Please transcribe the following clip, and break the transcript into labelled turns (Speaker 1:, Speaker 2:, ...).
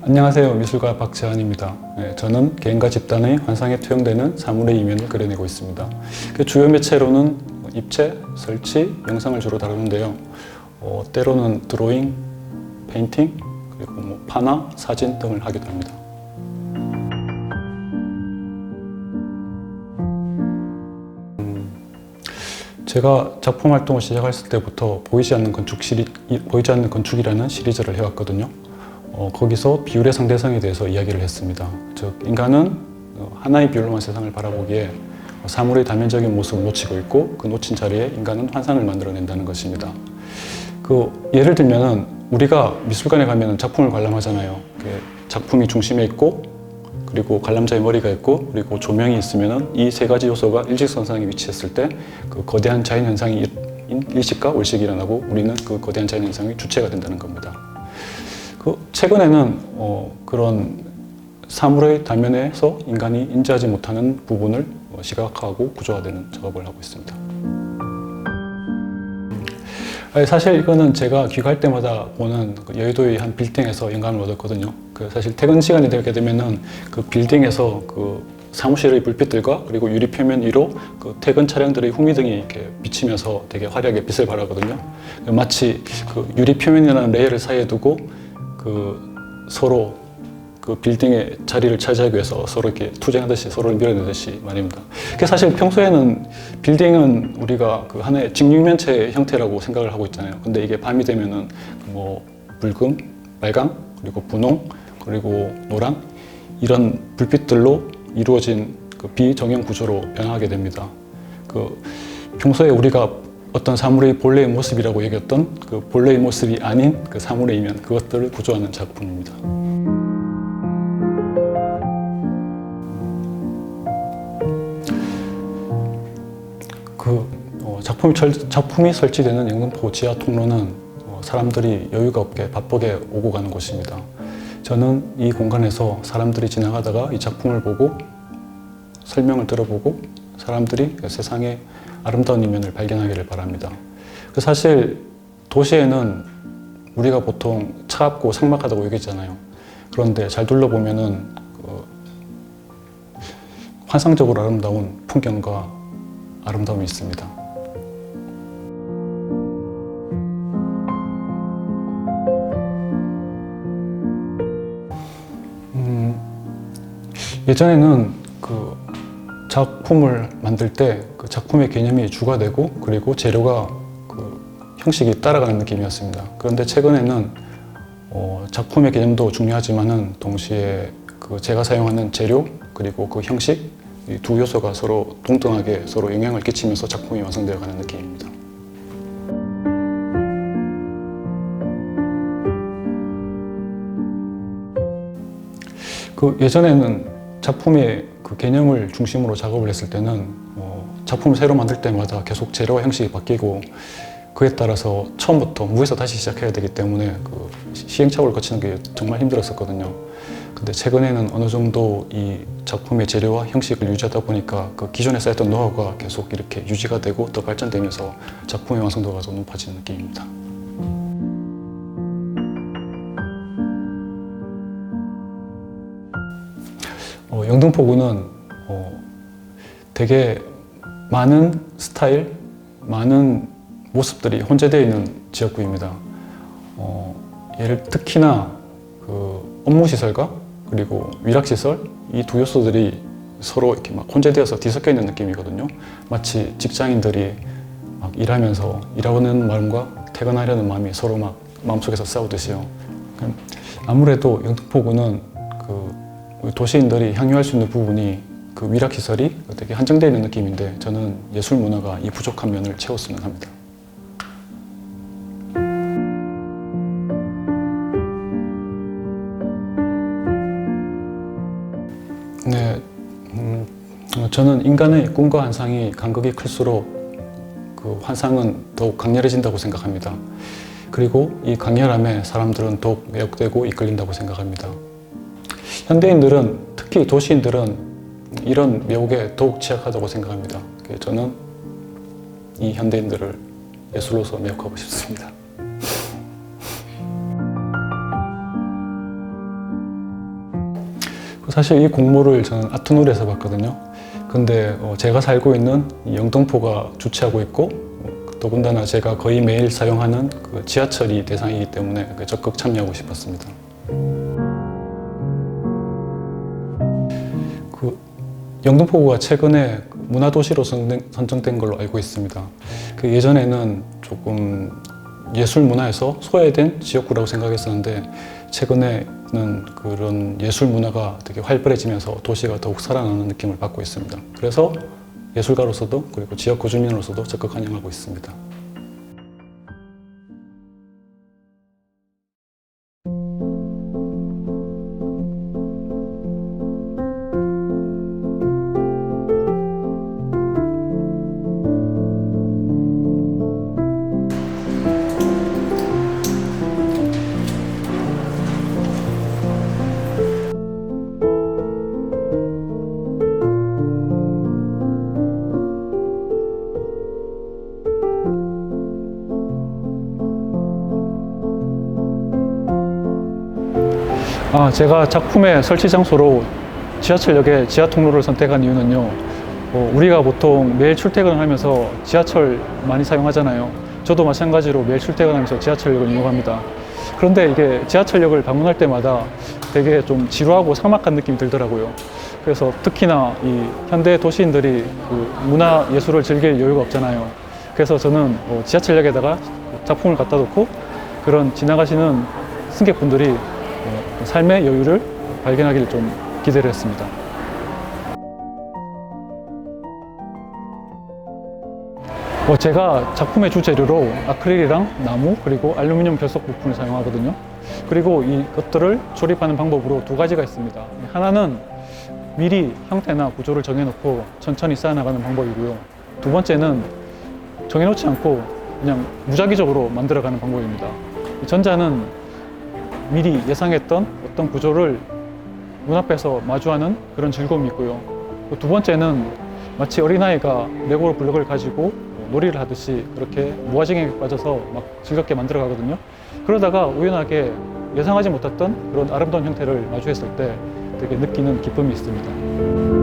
Speaker 1: 안녕하세요. 미술가 박재환입니다. 저는 개인과 집단의 환상에 투영되는 사물의 이면을 그려내고 있습니다. 그 주요 매체로는 입체, 설치, 영상을 주로 다루는데요. 때로는 드로잉, 페인팅, 그리고 판화, 사진 등을 하기도 합니다. 제가 작품 활동을 시작했을 때부터 보이지 않는 건축이라는 시리즈를 해왔거든요. 거기서 비율의 상대성에 대해서 이야기를 했습니다. 즉, 인간은 하나의 비율로만 세상을 바라보기에 사물의 다면적인 모습을 놓치고 있고, 그 놓친 자리에 인간은 환상을 만들어낸다는 것입니다. 예를 들면 우리가 미술관에 가면 작품을 관람하잖아요. 작품이 중심에 있고, 그리고 관람자의 머리가 있고, 그리고 조명이 있으면 이 세 가지 요소가 일직선상에 위치했을 때 그 거대한 자연 현상이 일식과 월식이 일어나고, 우리는 그 거대한 자연 현상의 주체가 된다는 겁니다. 최근에는 그런 사물의 단면에서 인간이 인지하지 못하는 부분을 시각화하고 구조화되는 작업을 하고 있습니다. 사실 이거는 제가 귀가할 때마다 보는 여의도의 한 빌딩에서 영감을 얻었거든요. 사실 퇴근 시간이 되게 되면은 그 빌딩에서 그 사무실의 불빛들과 그리고 유리 표면 위로 그 퇴근 차량들의 후미등이 이렇게 비치면서 되게 화려하게 빛을 발하거든요. 마치 그 유리 표면이라는 레이어를 사이에 두고 서로 그 빌딩의 자리를 차지하기 위해서 서로 이렇게 투쟁하듯이 서로를 밀어내듯이 말입니다. 사실 평소에는 빌딩은 우리가 그 하나의 직육면체의 형태라고 생각을 하고 있잖아요. 근데 이게 밤이 되면은 붉은, 빨강, 그리고 분홍, 그리고 노랑 이런 불빛들로 이루어진 그 비정형 구조로 변화하게 됩니다. 평소에 우리가 어떤 사물의 본래의 모습이라고 얘기했던 그 본래의 모습이 아닌 그 사물의 이면, 그것들을 구조하는 작품입니다. 작품이 설치되는 영등포 지하 통로는 사람들이 여유가 없게 바쁘게 오고 가는 곳입니다. 저는 이 공간에서 사람들이 지나가다가 이 작품을 보고 설명을 들어보고 사람들이 세상의 아름다운 이면을 발견하기를 바랍니다. 사실 도시에는 우리가 보통 차갑고 삭막하다고 얘기했잖아요. 그런데 잘 둘러보면은 환상적으로 아름다운 풍경과 아름다움이 있습니다. 예전에는 그 작품을 만들 때 그 작품의 개념이 주가 되고, 그리고 재료가 그 형식이 따라가는 느낌이었습니다. 그런데 최근에는 작품의 개념도 중요하지만은 동시에 제가 사용하는 재료 그리고 그 형식, 이 두 요소가 서로 동등하게 서로 영향을 끼치면서 작품이 완성되어 가는 느낌입니다. 예전에는 작품의 그 개념을 중심으로 작업을 했을 때는 작품을 새로 만들 때마다 계속 재료와 형식이 바뀌고, 그에 따라서 처음부터 무에서 다시 시작해야 되기 때문에 시행착오를 거치는 게 정말 힘들었었거든요. 근데 최근에는 어느 정도 이 작품의 재료와 형식을 유지하다 보니까 그 기존에 쌓였던 노하우가 계속 이렇게 유지가 되고 더 발전되면서 작품의 완성도가 더 높아지는 느낌입니다. 영등포구는 되게 많은 스타일, 많은 모습들이 혼재되어 있는 지역구입니다. 특히나 업무시설과 그리고 위락시설, 이 두 요소들이 서로 이렇게 막 혼재되어서 뒤섞여 있는 느낌이거든요. 마치 직장인들이 막 일하면서 일하는 마음과 퇴근하려는 마음이 서로 막 마음속에서 싸우듯이요. 아무래도 영등포구는 도시인들이 향유할 수 있는 부분이 그 위락시설이 되게 한정되어 있는 느낌인데, 저는 예술 문화가 이 부족한 면을 채웠으면 합니다. 네, 저는 인간의 꿈과 환상이 간극이 클수록 그 환상은 더욱 강렬해진다고 생각합니다. 그리고 이 강렬함에 사람들은 더욱 매혹되고 이끌린다고 생각합니다. 현대인들은, 특히 도시인들은 이런 매혹에 더욱 취약하다고 생각합니다. 저는 이 현대인들을 예술로서 매혹하고 싶습니다. 사실 이 공모를 저는 아트놀에서 봤거든요. 근데 제가 살고 있는 이 영등포가 주최하고 있고 더군다나 제가 거의 매일 사용하는 그 지하철이 대상이기 때문에 적극 참여하고 싶었습니다. 그 영등포구가 최근에 문화도시로 선정된 걸로 알고 있습니다. 그 예전에는 조금 예술 문화에서 소외된 지역구라고 생각했었는데 최근에는 그런 예술 문화가 되게 활발해지면서 도시가 더욱 살아나는 느낌을 받고 있습니다. 그래서 예술가로서도 그리고 지역구 주민으로서도 적극 환영하고 있습니다. 제가 작품의 설치 장소로 지하철역의 지하 통로를 선택한 이유는요. 우리가 보통 매일 출퇴근을 하면서 지하철 많이 사용하잖아요. 저도 마찬가지로 매일 출퇴근하면서 지하철역을 이용합니다. 그런데 이게 지하철역을 방문할 때마다 되게 좀 지루하고 삭막한 느낌이 들더라고요. 그래서 특히나 이 현대 도시인들이 그 문화 예술을 즐길 여유가 없잖아요. 그래서 저는 지하철역에다가 작품을 갖다 놓고 그런 지나가시는 승객분들이 삶의 여유를 발견하기를 좀 기대를 했습니다. 제가 작품의 주재료로 아크릴이랑 나무 그리고 알루미늄 결석 부품을 사용하거든요. 그리고 이것들을 조립하는 방법으로 두 가지가 있습니다. 하나는 미리 형태나 구조를 정해놓고 천천히 쌓아나가는 방법이고요. 두 번째는 정해놓지 않고 그냥 무작위적으로 만들어가는 방법입니다. 전자는 미리 예상했던 어떤 구조를 눈앞에서 마주하는 그런 즐거움이 있고요. 두 번째는 마치 어린아이가 레고 블록을 가지고 놀이를 하듯이 그렇게 무아지경에 빠져서 막 즐겁게 만들어 가거든요. 그러다가 우연하게 예상하지 못했던 그런 아름다운 형태를 마주했을 때 되게 느끼는 기쁨이 있습니다.